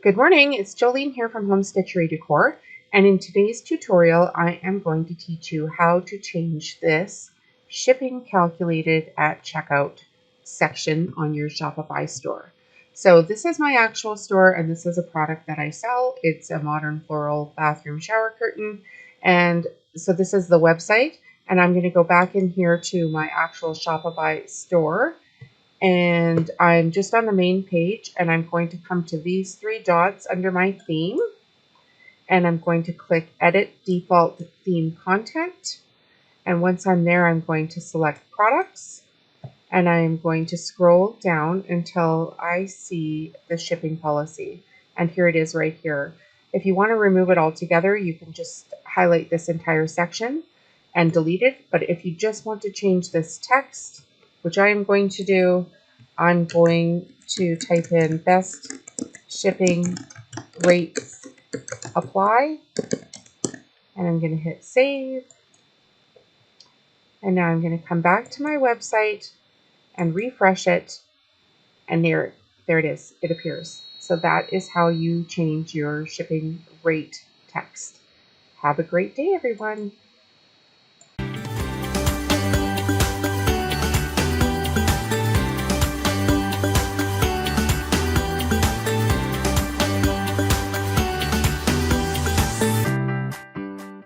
Good morning, it's Jolene here from Home Stitchery Decor, and in today's tutorial I am going to teach you how to change this shipping calculated at checkout section on your Shopify store. So this is my actual store and this is a product that I sell. It's a modern floral bathroom shower curtain, and so this is the website, and I'm going to go back in here to my actual Shopify store. And I'm just on the main page, and I'm going to come to these three dots under my theme, and I'm going to click Edit Default Theme Content. And once I'm there, I'm going to select Products, and I'm going to scroll down until I see the shipping policy. And here it is right here. If you want to remove it altogether, you can just highlight this entire section and delete it. But if you just want to change this text, which I am going to do, I'm going to type in best shipping rates apply, and I'm going to hit save. And now I'm going to come back to my website and refresh it, and there it is, it appears. So that is how you change your shipping rate text. Have a great day, everyone.